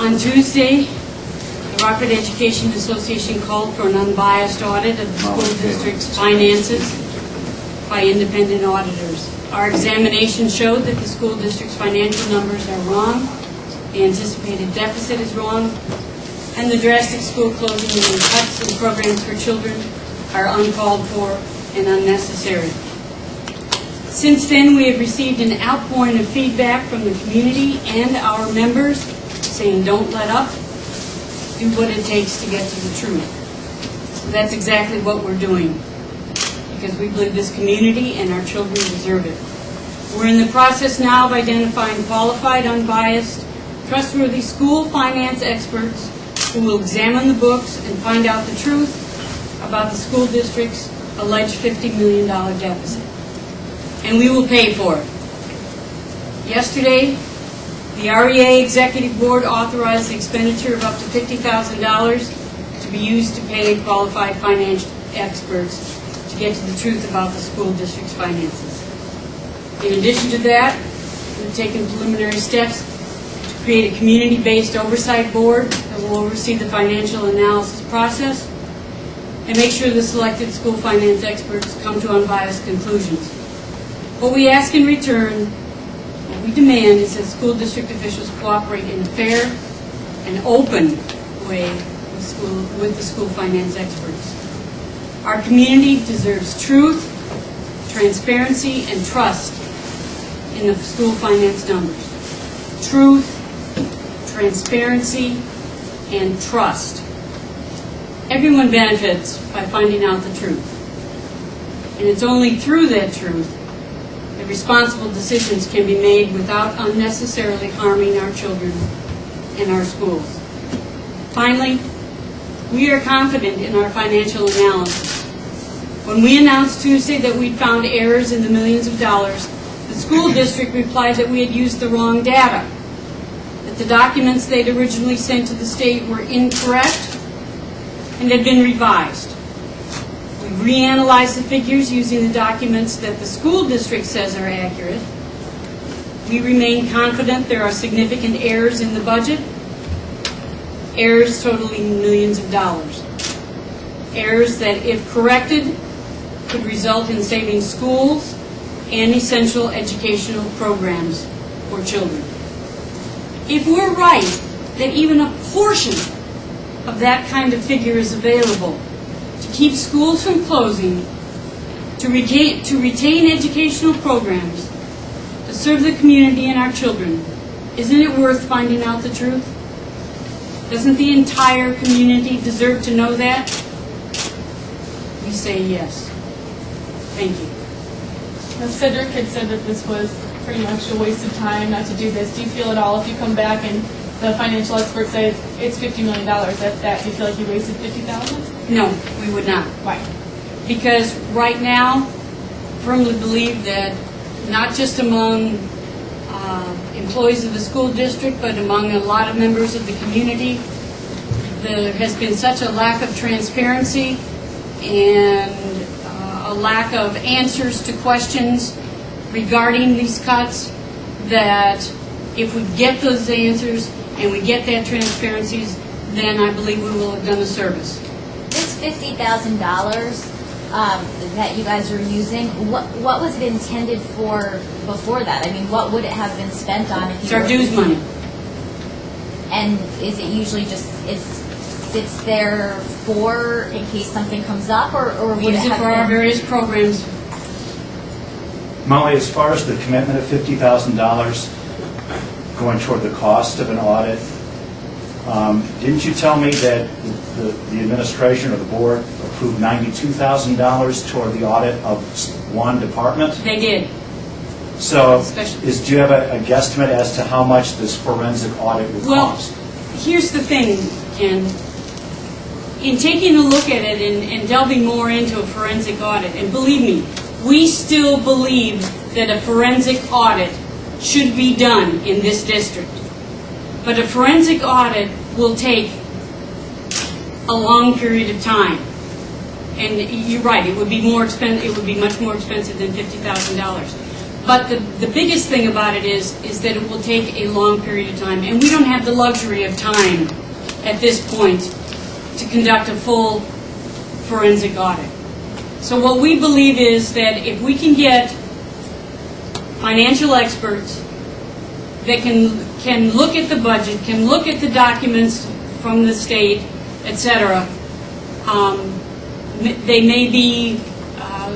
On Tuesday, the Rockford Education Association called for an unbiased audit of the school district's finances by independent auditors. Our examination showed that the school district's financial numbers are wrong, the anticipated deficit is wrong, and the drastic school closings and cuts in programs for children are uncalled for and unnecessary. Since then, we have received an outpouring of feedback from the community and our members saying, don't let up, do what it takes to get to the truth. So that's exactly what we're doing, because we believe this community and our children deserve it. We're in the process now of identifying qualified, unbiased, trustworthy school finance experts who will examine the books and find out the truth about the school district's alleged $50 million deficit. And we will pay for it. Yesterday, the REA Executive Board authorized the expenditure of up to $50,000 to be used to pay qualified financial experts to get to the truth about the school district's finances. In addition to that, we've taken preliminary steps to create a community-based oversight board that will oversee the financial analysis process and make sure the selected school finance experts come to unbiased conclusions. What we ask in return, what we demand, is that school district officials cooperate in a fair and open way with the school finance experts. Our community deserves truth, transparency, and trust in the school finance numbers. Truth, transparency, and trust. Everyone benefits by finding out the truth. And it's only through that truth that responsible decisions can be made without unnecessarily harming our children and our schools. Finally, we are confident in our financial analysis. When we announced Tuesday that we'd found errors in the millions of dollars, the school district replied that we had used the wrong data, that the documents they'd originally sent to the state were incorrect and had been revised. We reanalyzed the figures using the documents that the school district says are accurate. We remain confident there are significant errors in the budget, errors totaling millions of dollars. Errors that, if corrected, could result in saving schools and essential educational programs for children. If we're right that even a portion of that kind of figure is available to keep schools from closing, to retain educational programs, to serve the community and our children, isn't it worth finding out the truth? Doesn't the entire community deserve to know that? We say yes. Thank you. Now, Cedric had said that this was pretty much a waste of time not to do this. Do you feel at all, if you come back and the financial experts say it's $50 million, do you feel like you wasted $50,000? No, we would not. Why? Because right now, firmly believe that not just among employees of the school district, but among a lot of members of the community, there has been such a lack of transparency and a lack of answers to questions regarding these cuts, that if we get those answers and we get that transparency, then I believe we will have done a service. This $50,000 that you guys are using, what was it intended for before that? I mean, what would it have been spent on? If you It's our dues money. And is it usually just sits there for in case something comes up, or We would use it it have for our been? various programs. Molly, as far as the commitment of $50,000 going toward the cost of an audit, didn't you tell me that the administration or the board approved $92,000 toward the audit of one department? They did. So, Especially- do you have a guesstimate as to how much this forensic audit would Well, cost? here's the thing, Ken. In taking a look at it and delving more into a forensic audit, and believe me, we still believe that a forensic audit should be done in this district. But a forensic audit will take a long period of time. And you're right, it would be more expensive. It would be much more expensive than $50,000. But the biggest thing about it is that it will take a long period of time, and we don't have the luxury of time at this point to conduct a full forensic audit. So what we believe is that if we can get financial experts that can look at the budget, can look at the documents from the state, et cetera, they may be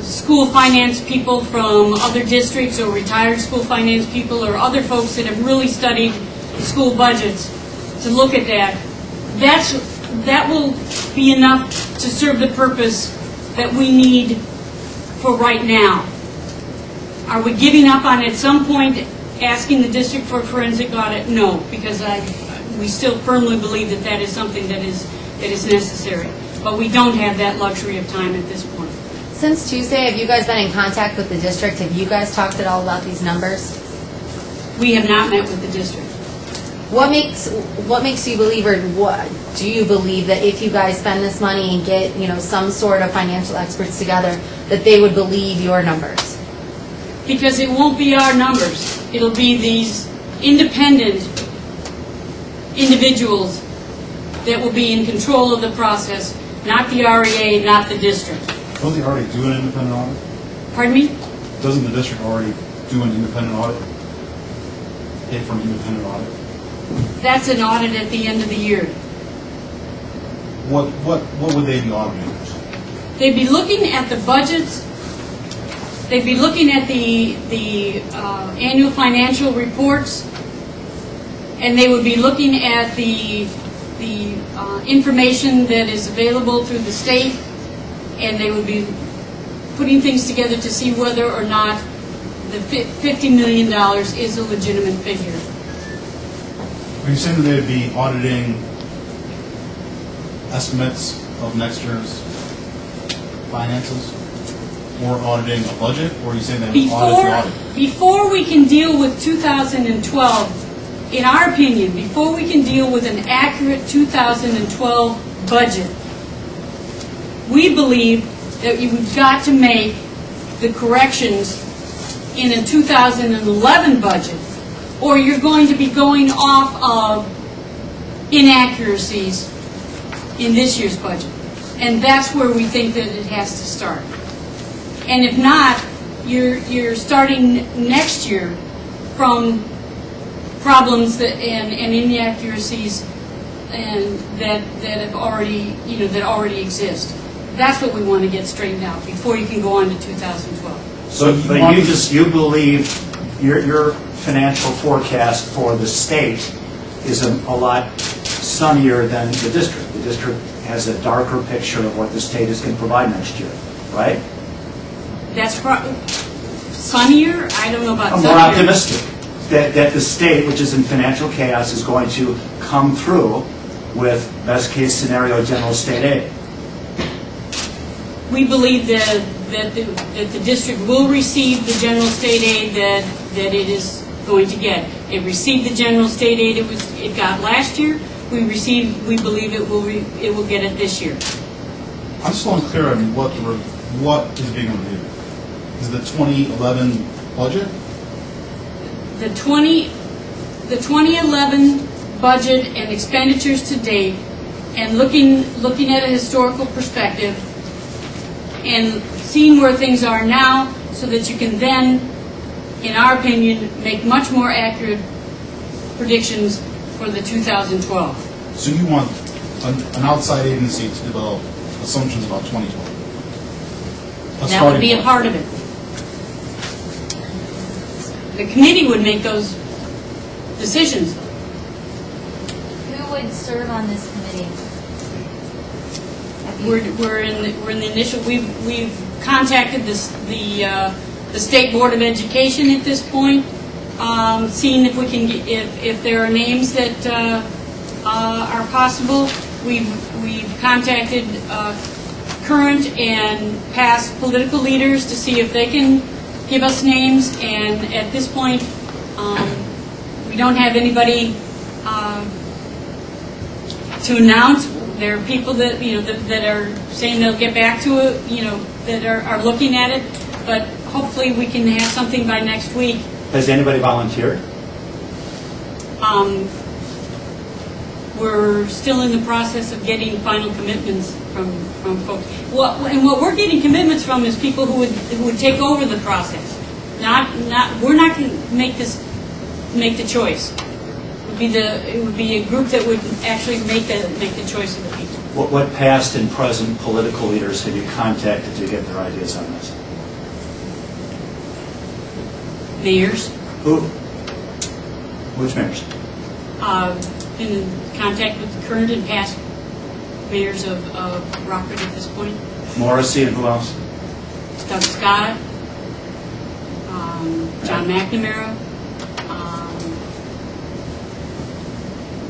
school finance people from other districts or retired school finance people or other folks that have really studied school budgets to look at that. That will be enough to serve the purpose that we need for right now. Are we giving up on at some point asking the district for a forensic audit? No, because we still firmly believe that that is something that is necessary. But we don't have that luxury of time at this point. Since Tuesday, have you guys been in contact with the district? Have you guys talked at all about these numbers? We have not met with the district. What makes you believe, or what do you believe that if you guys spend this money and get, some sort of financial experts together, that they would believe your numbers? Because it won't be our numbers. It'll be these independent individuals that will be in control of the process, not the REA, not the district. Don't they already do an independent audit? Pardon me? Doesn't the district already do an independent audit? Pay for an independent audit? That's an audit at the end of the year. What would they be auditing? They'd be looking at the budgets. They'd be looking at the annual financial reports, and they would be looking at the information that is available through the state, and they would be putting things together to see whether or not the $50 million is a legitimate figure. Are you saying that they'd be auditing estimates of next year's finances? Or auditing a budget? Or are you saying they would audit the audit? Before we can deal with 2012, in our opinion, before we can deal with an accurate 2012 budget, we believe that you've got to make the corrections in a 2011 budget, or you're going to be going off of inaccuracies in this year's budget. And that's where we think that it has to start. And if not, you're starting next year from problems and inaccuracies and that have already that already exist. That's what we want to get straightened out before you can go on to 2012. So, but you believe your financial forecast for the state is a lot sunnier than the district. The district has a darker picture of what the state is going to provide next year, right? That's sunnier? I don't know about I'm sunnier. more optimistic that the state, which is in financial chaos, is going to come through with best case scenario general state aid. We believe that the district will receive the general state aid that it is going to get. It received the general state aid it got last year. We believe it will get it this year. I'm still unclear on what is being reviewed. Is the 2011 budget? The 2011 budget and expenditures to date, and looking at a historical perspective, and seeing where things are now, so that you can then, in our opinion, make much more accurate predictions for the 2012. So you want an outside agency to develop assumptions about 2012? That would be a part of it. The committee would make those decisions. Who would serve on this committee? We're in the initial. We've contacted the State Board of Education at this point, seeing if we can if there are names that are possible. We've contacted current and past political leaders to see if they can give us names, and at this point, we don't have anybody to announce. There are people that that are saying they'll get back to it, that are looking at it, but hopefully we can have something by next week. Has anybody volunteered? We're still in the process of getting final commitments from folks. And what we're getting commitments from is people who would take over the process. We're not going to make the choice. It would be a group that would actually make the choice of the people. What past and present political leaders have you contacted to get their ideas on this? Mayors. Who? Which mayors? Been in contact with the current and past mayors of Rockford at this point. Morrissey and who else? Doug Scott, John McNamara,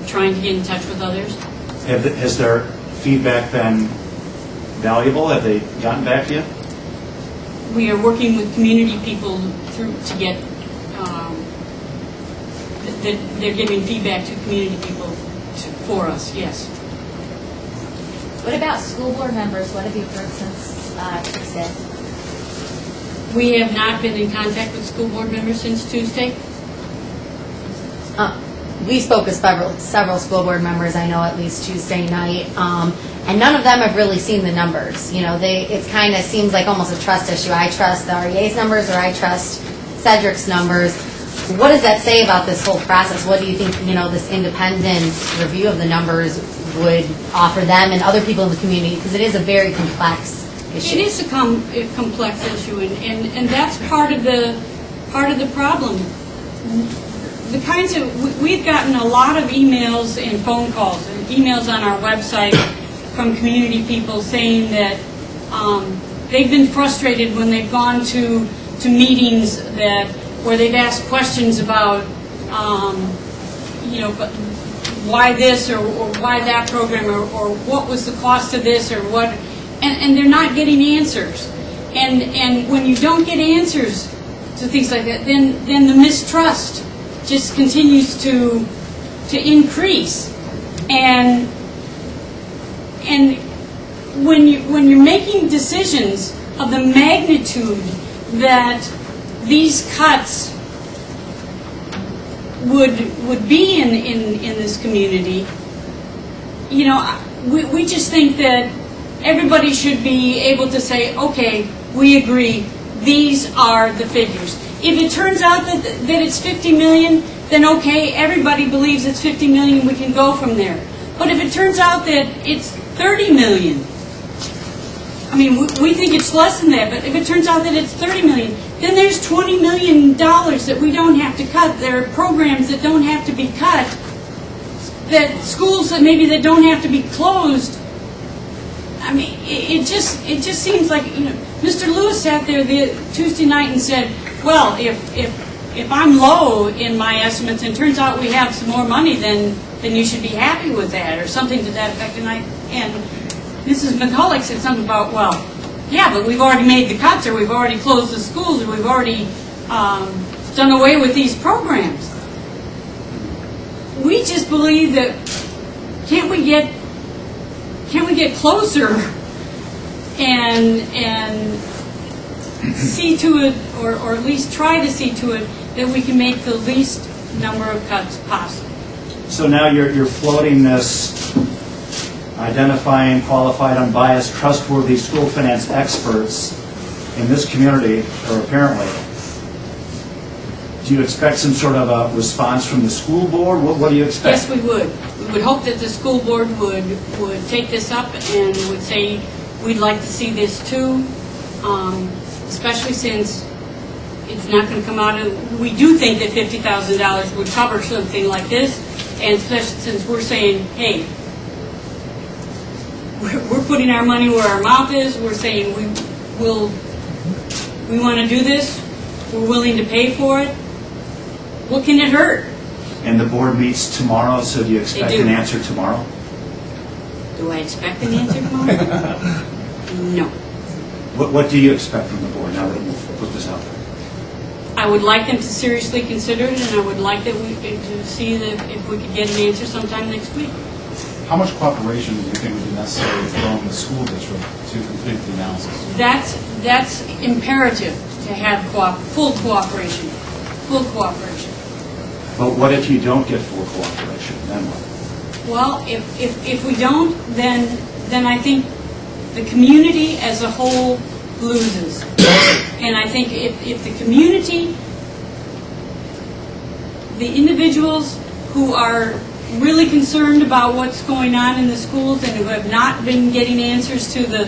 trying to get in touch with others. Has their feedback been valuable? Have they gotten back to you? We are working with community people to get, they're giving feedback to community people for us, yes. What about school board members? What have you heard since Tuesday? We have not been in contact with school board members since Tuesday. We spoke with several school board members, I know, at least Tuesday night, and none of them have really seen the numbers. You know, it kind of seems like almost a trust issue. I trust the REA's numbers, or I trust Cedric's numbers. What does that say about this whole process? What do you think, this independent review of the numbers would offer them and other people in the community? Because it is a very complex issue. It is a complex issue, and that's part of the problem. The kinds of we've gotten a lot of emails and phone calls and emails on our website from community people saying that they've been frustrated when they've gone to meetings where they've asked questions about why this or why that program or what was the cost of this or what, and they're not getting answers. And when you don't get answers to things like that, then the mistrust just continues to increase. And when you're making decisions of the magnitude that these cuts would be in this community, we just think that everybody should be able to say, okay, we agree, these are the figures. If it turns out that it's 50 million, then okay, everybody believes it's 50 million, we can go from there. But if it turns out that it's 30 million, I mean, we think it's less than that, but if it turns out that it's 30 million, then there's $20 million that we don't have to cut. There are programs that don't have to be cut, that schools that don't have to be closed. I mean, it just seems like, Mr. Lewis sat there Tuesday night and said, well, if I'm low in my estimates and turns out we have some more money, then you should be happy with that, or something to that effect. And Mrs. McCulloch said something about, well, yeah, but we've already made the cuts, or we've already closed the schools, or we've already done away with these programs. We just believe that can't we get closer and see to it, or at least try to see to it, that we can make the least number of cuts possible. So now you're floating this identifying qualified, unbiased, trustworthy school finance experts in this community, or apparently. Do you expect some sort of a response from the school board? What do you expect? Yes, we would. We would hope that the school board would take this up and would say, we'd like to see this too, especially since it's not going to come out of, we do think that $50,000 would cover something like this, and especially since we're saying, hey, we're putting our money where our mouth is, we're saying we want to do this, we're willing to pay for it, what can it hurt? And the board meets tomorrow, so do you expect an answer tomorrow? Do I expect an answer tomorrow? No. What do you expect from the board now that you've put this out there? I would like them to seriously consider it, and I would like that to see that if we could get an answer sometime next week. How much cooperation do you think would be necessary from the school district to complete the analysis? That's imperative to have full cooperation, full cooperation. But what if you don't get full cooperation, then what? Well, if we don't, then I think the community as a whole loses. And I think if the community, the individuals who are really concerned about what's going on in the schools and who have not been getting answers to the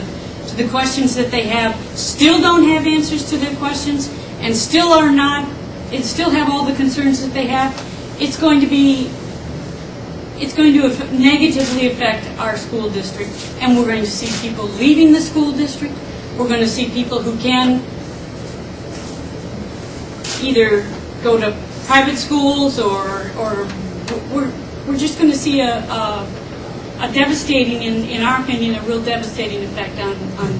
questions that they have, still don't have answers to their questions, and still are not, and still have all the concerns that they have, it's going to negatively affect our school district, and we're going to see people leaving the school district. We're going to see people who can either go to private schools or we're just going to see a devastating, in our opinion, a real devastating effect on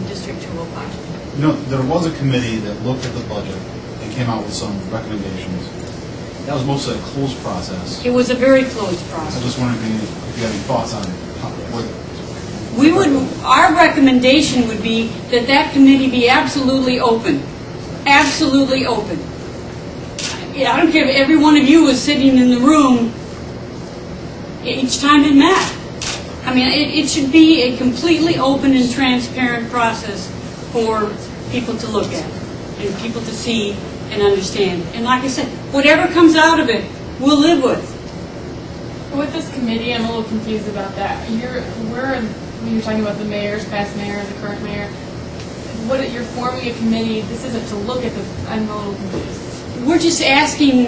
District 205. You know, there was a committee that looked at the budget and came out with some recommendations. That was mostly a closed process. It was a very closed I process. just wondered if you had any thoughts on Our recommendation would be that committee be absolutely open. Absolutely open. I don't care if every one of you was sitting in the room each time it met. I mean, it should be a completely open and transparent process for people to look at and people to see and understand. And like I said, whatever comes out of it, we'll live with. With this committee, I'm a little confused about that. You're talking about the mayors, past mayor, the current mayor. You're forming a committee. This isn't to look at the. I'm a little confused. We're just asking.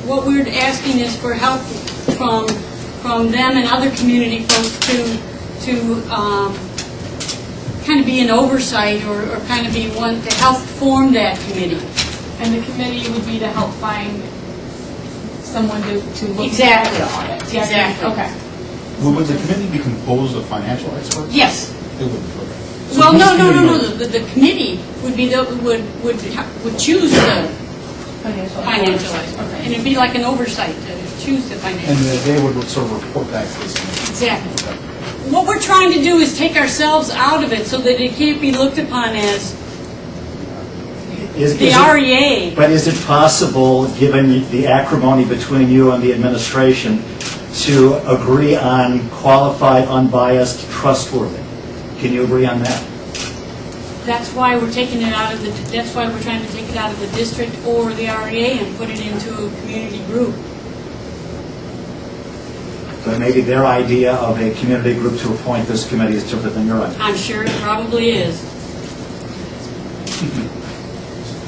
What we're asking is for help from them and other community folks to kind of be an oversight or kind of be one to help form that committee. And the committee would be to help find someone to look Exactly. at the audit. Exactly. Okay. would the committee be composed of financial experts? Yes. It would. Okay. So Well, who's no. committee The committee would be would choose the Financial. financial expert, Okay. and it'd be like an oversight to choose the financial. And they would sort of report back to this committee. Exactly. What we're trying to do is take ourselves out of it so that it can't be looked upon as the REA. But is it possible, given the acrimony between you and the administration, to agree on qualified, unbiased, trustworthy? Can you agree on that? That's why we're taking it out of that's why we're trying to take it out of the district or the REA and put it into a community group. But maybe their idea of a community group to appoint this committee is different than your idea. I'm sure it probably is.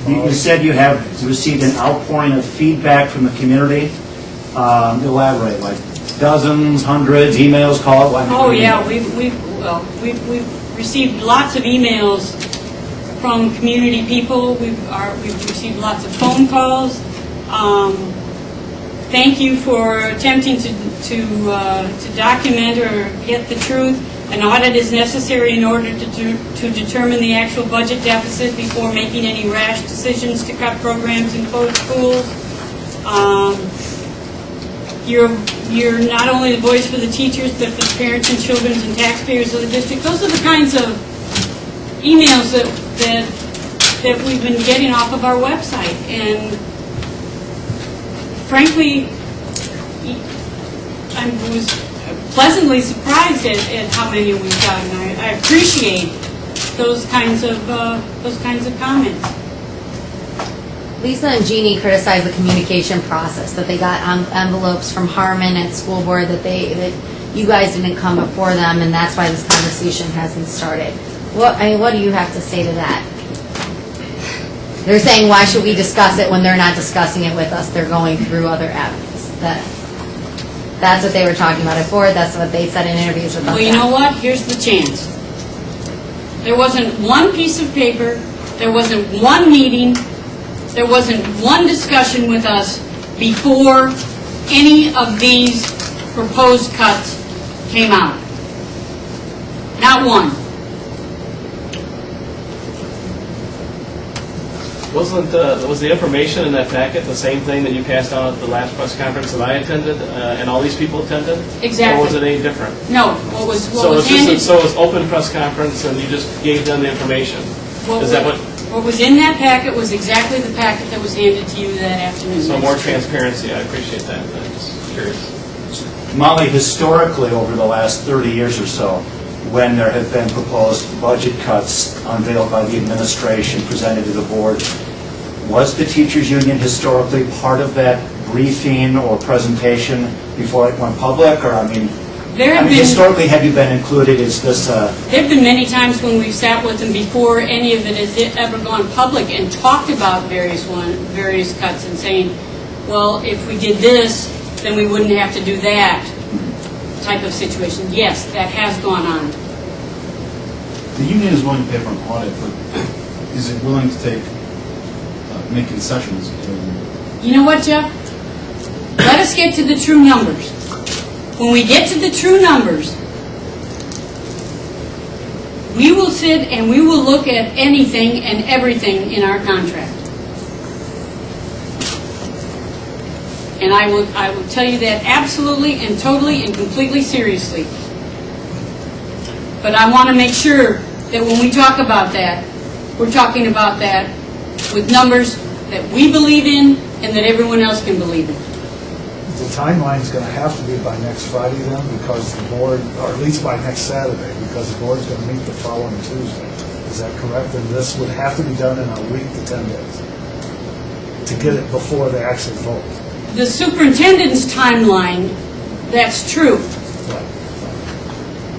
You said you have received an outpouring of feedback from the community. Elaborate, like dozens, hundreds, emails, calls? Oh yeah, we've received lots of emails from community people. We've received lots of phone calls. Thank you for attempting to document or get the truth. An audit is necessary in order to determine the actual budget deficit before making any rash decisions to cut programs and close schools. You're not only the voice for the teachers, but for the parents and children and taxpayers of the district. Those are the kinds of emails that we've been getting off of our website. And frankly, I was pleasantly surprised at how many we've gotten. I appreciate those kinds of comments. Lisa and Jeannie criticized the communication process, that they got envelopes from Harmon at school board that you guys didn't come before them, and that's why this conversation hasn't started. What do you have to say to that? They're saying, why should we discuss it when they're not discussing it with us? They're going through other avenues. That's what they were talking about it for. That's what they said in interviews with us. Well, you know what? Here's the chance. There wasn't one piece of paper. There wasn't one meeting. There wasn't one discussion with us before any of these proposed cuts came out. Not one. Was the information in that packet the same thing that you passed out at the last press conference that I attended, and all these people attended? Exactly. Or was it any different? No, what was So handed... it's open press conference, and you just gave them the information? Is that what? What was in that packet was exactly the packet that was handed to you that afternoon. So more transparency, I appreciate that. I'm just curious. Molly, historically, over the last 30 years or so, when there have been proposed budget cuts unveiled by the administration, presented to the board, was the teachers' union historically part of that briefing or presentation before it went public? Or, historically, have you been included? Is this There have been many times when we've sat with them before any of it has ever gone public and talked about various cuts and saying, well, if we did this, then we wouldn't have to do that type of situation. Yes, that has gone on. The union is willing to pay for an audit, but is it willing to make concessions? You know what, Jeff? Let us get to the true numbers. When we get to the true numbers, we will sit and we will look at anything and everything in our contract. And I will tell you that absolutely and totally and completely seriously. But I want to make sure that when we talk about that, we're talking about that with numbers that we believe in and that everyone else can believe in. The timeline's going to have to be by next Friday then, because the board, or at least by next Saturday, because the board's going to meet the following Tuesday. Is that correct? And this would have to be done in a week to 10 days to get it before they actually vote. The superintendent's timeline, that's true.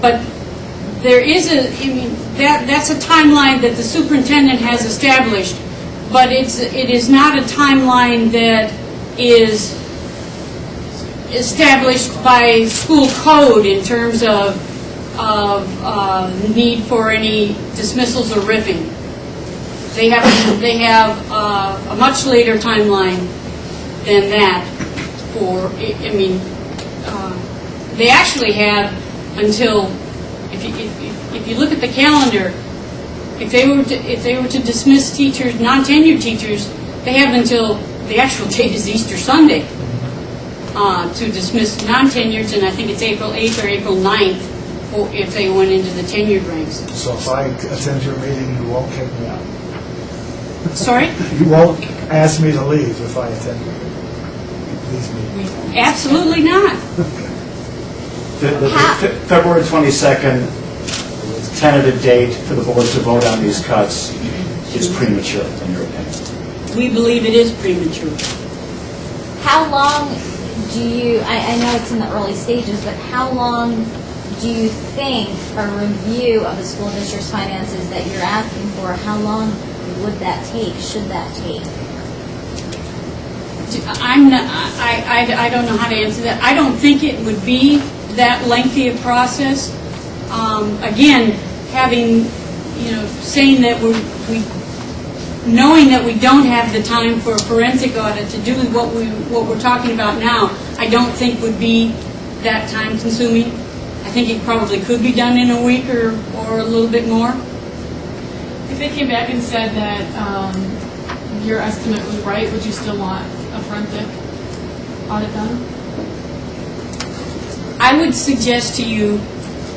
But there is that's a timeline that the superintendent has established, but it is not a timeline that is established by school code in terms of need for any dismissals or ripping. They have a much later timeline than that. They actually have until, if you look at the calendar, if they were to dismiss teachers, non-tenured teachers, they have until the actual date is Easter Sunday to dismiss non-tenureds, and I think it's April 8th or April 9th or if they went into the tenured ranks. So if I attend your meeting, you won't kick me out? Sorry? You won't ask me to leave if I attend these meetings? Absolutely not. the February 22nd tentative date for the board to vote on these cuts is premature, in your opinion? We believe it is premature. How long do you, I know it's in the early stages, but how long do you think a review of the school district's finances that you're asking for, how long would that take, should that take? I don't know how to answer that. I don't think it would be that lengthy a process. Again, saying that knowing that we don't have the time for a forensic audit to do what we're talking about now, I don't think would be that time consuming. I think it probably could be done in a week or a little bit more. If they came back and said that your estimate was right, would you still want a forensic audit done? I would suggest to you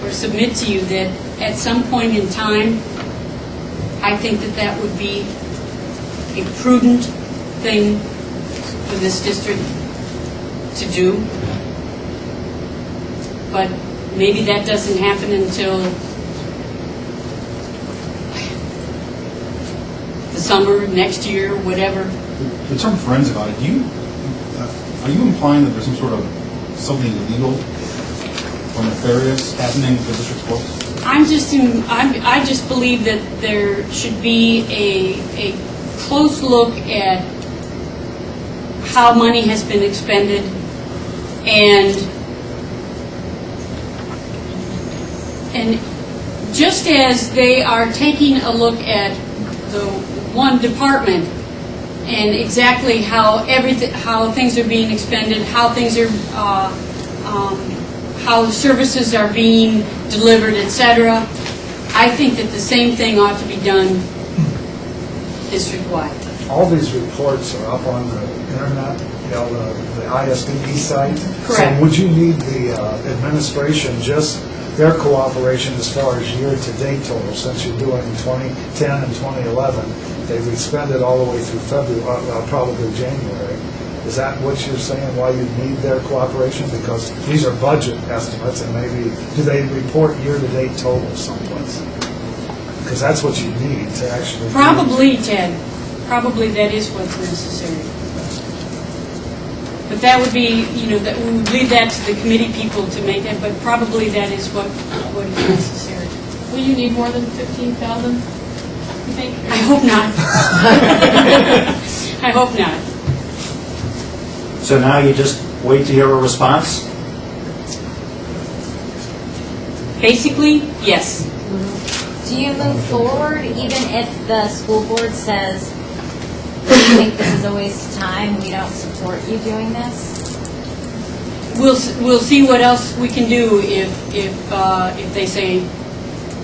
or submit to you that at some point in time, I think that would be a prudent thing for this district to do. But maybe that doesn't happen until the summer, next year, whatever. The term forensic audit, are you implying that there's some sort of something illegal or nefarious happening with the district's books? I just believe that there should be a close look at how money has been expended, and just as they are taking a look at the one department and exactly how things are being expended, how things are how services are being delivered, etc. I think that the same thing ought to be done district-wide. all these reports are up on the internet, the ISDE site. Correct. So would you need the administration, just their cooperation as far as year-to-date total, since you're doing 2010 and 2011, they've expended all the way through February, probably January. Is that what you're saying, why you need their cooperation? Because these are budget estimates, and maybe, do they report year-to-date totals someplace? Because that's what you need to actually... Probably, Ted. Probably that is what's necessary. But that would be, that we would leave that to the committee people to make that, but probably that is what is necessary. Will you need more than 15,000, you think? I hope not. I hope not. So now you just wait to hear a response? Basically, yes. Do you move forward even if the school board says, we think this is a waste of time, we don't support you doing this? We'll see what else we can do if they say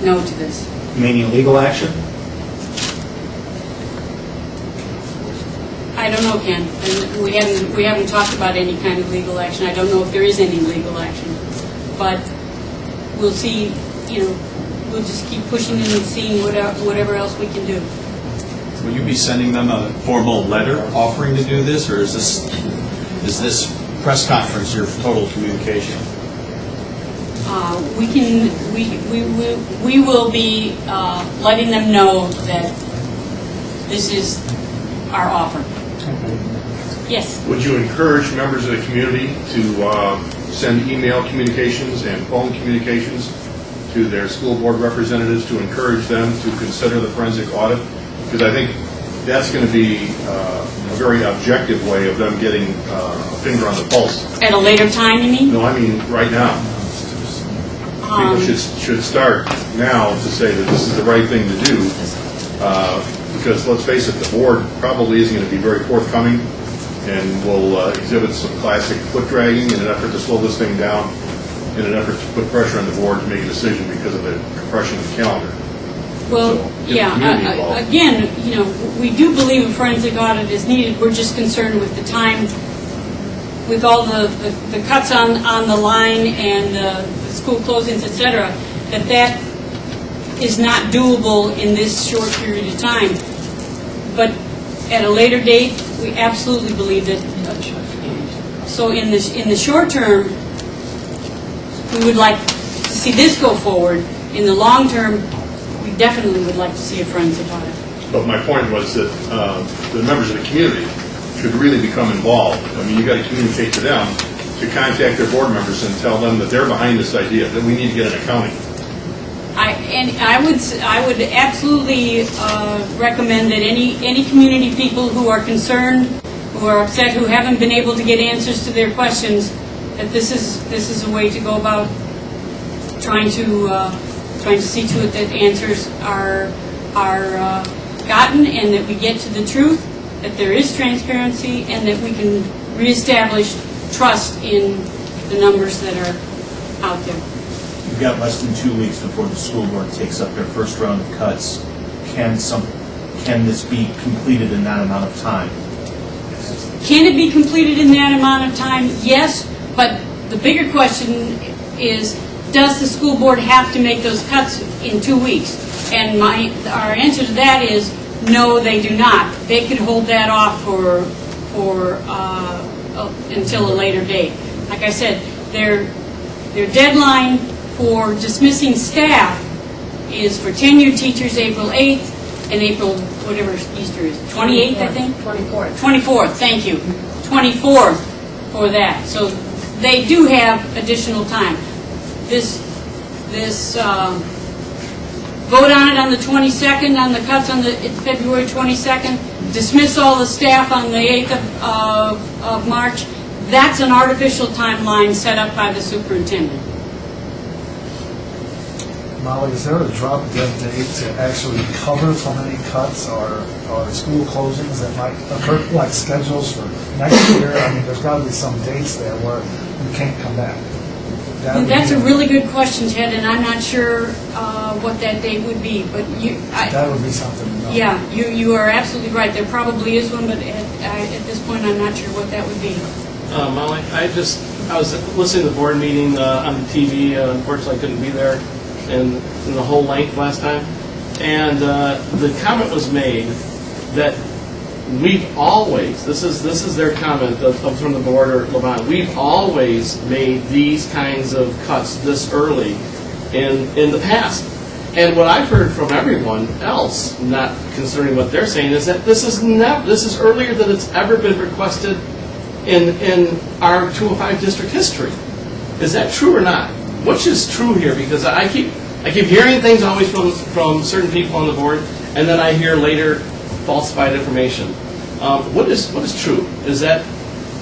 no to this. Meaning legal action? I don't know, Ken. And we haven't talked about any kind of legal action. I don't know if there is any legal action. But we'll see, we'll just keep pushing it and seeing whatever else we can do. Will you be sending them a formal letter offering to do this, or is this press conference your total communication? We will be letting them know that this is our offer. Yes. Would you encourage members of the community to send email communications and phone communications to their school board representatives to encourage them to consider the forensic audit? Because I think that's going to be a very objective way of them getting a finger on the pulse. At a later time, you mean? No, I mean right now. People should start now to say that this is the right thing to do. Because let's face it, the board probably isn't going to be very forthcoming and will exhibit some classic foot dragging in an effort to slow this thing down, in an effort to put pressure on the board to make a decision because of the compression of the calendar. Well, So, get the community involved. again, we do believe a forensic audit is needed. We're just concerned with the time, with all the cuts on the line and the school closings, et cetera, that is not doable in this short period of time. But at a later date, we absolutely believe that. So in the short term, we would like to see this go forward. In the long term, we definitely would like to see a forensic audit. But my point was that the members of the community should really become involved. I mean, you got to communicate to them to contact their board members and tell them that they're behind this idea, that we need to get an accounting. I would absolutely recommend that any community people who are concerned, who are upset, who haven't been able to get answers to their questions, that this is a way to go about trying to see to it that answers are gotten, and that we get to the truth, that there is transparency, and that we can reestablish trust in the numbers that are out there. You've got less than 2 weeks before the school board takes up their first round of cuts. Can this be completed in that amount of time? Can it be completed in that amount of time? Yes, but the bigger question is, does the school board have to make those cuts in 2 weeks? And our answer to that is, no, they do not. They could hold that off until a later date. Like I said, their deadline for dismissing staff is for tenured teachers April 8th and April, whatever Easter is, 28th, I think? 24th. 24th, thank you. 24th for that. So they do have additional time. This vote on it on the 22nd, on the cuts on the February 22nd, dismiss all the staff on the 8th of March. That's an artificial timeline set up by the superintendent. Molly, is there a drop-dead date to actually cover for any cuts or school closings that might occur, like schedules for next year? I mean, there's got to be some dates there where you can't come back. that would That's be- a really good question, Ted, and I'm not sure what that date would be, but That would be something to know. yeah, you are absolutely right. There probably is one, but at this point, I'm not sure what that would be. Molly, I was listening to the board meeting on the TV. Unfortunately, I couldn't be there in the whole length last time. And the comment was made that we've always, this is their comment from the board or Levant, we've always made these kinds of cuts this early in the past. And what I've heard from everyone else, not concerning what they're saying, is that this is earlier than it's ever been requested in our 205 district history. Is that true or not? Which is true here? Because I keep hearing things always from certain people on the board, and then I hear later falsified information. What is true? Is that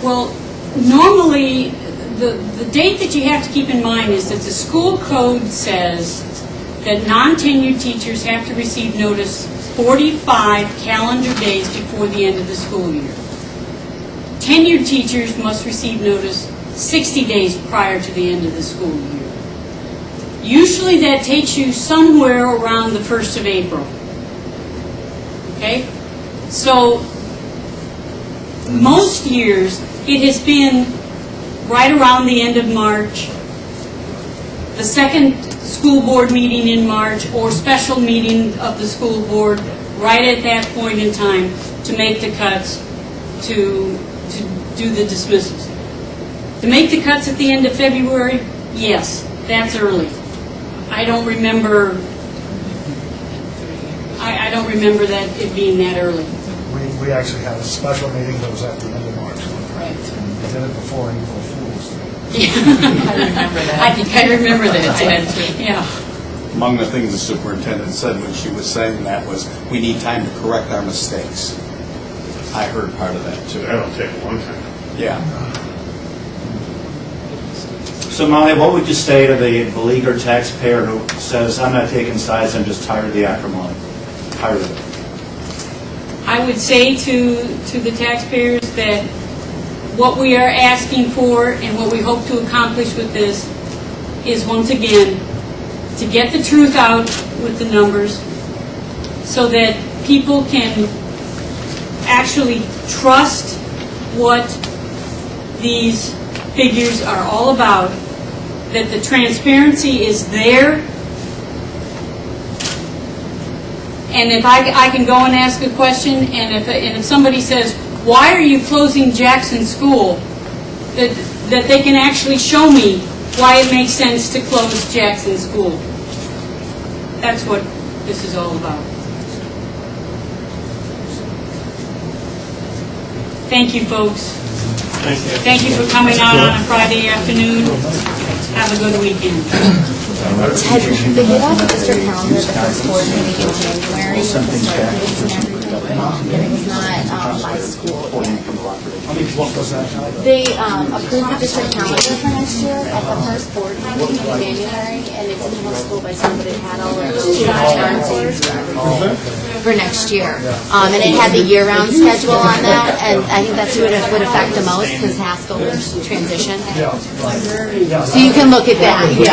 Well, normally, the date that you have to keep in mind is that the school code says that non-tenured teachers have to receive notice 45 calendar days before the end of the school year. Tenured teachers must receive notice 60 days prior to the end of the school year. Usually that takes you somewhere around the 1st of April. Okay? So, most years, it has been right around the end of March, the second school board meeting in March, or special meeting of the school board, right at that point in time, to make the cuts, to do the dismissals. To make the cuts at the end of February, yes, that's early. I don't remember that it being that early. We actually had a special meeting that was at the end of March. Right. We did it before April Fool's Day. I think I remember that, Ted. Yeah. Among the things the superintendent said when she was saying that was, we need time to correct our mistakes. I heard part of that, too. That'll take a long time. Yeah. So Molly, what would you say to the beleaguered taxpayer who says, I'm not taking sides, I'm just tired of the acrimony? Tired of it. I would say to the taxpayers that what we are asking for and what we hope to accomplish with this is, once again, to get the truth out with the numbers so that people can actually trust what these figures are all about, that the transparency is there. And if I can go and ask a question, and if somebody says, why are you closing Jackson School, that they can actually show me why it makes sense to close Jackson School. That's what this is all about. Thank you, folks. thank you? Thank you for coming out on a Friday afternoon. Have a good weekend. Ted, they get out the district calendar the first board meeting in January with the start dates and everything, and it was not by school yet. They approved the district calendar for next year at the first board meeting in January, and it didn't have school by school, but it had all of the dates for next year. And it had the year-round schedule on that, and I think that's what it would affect the most, because Haskell would transition. So you can look at that.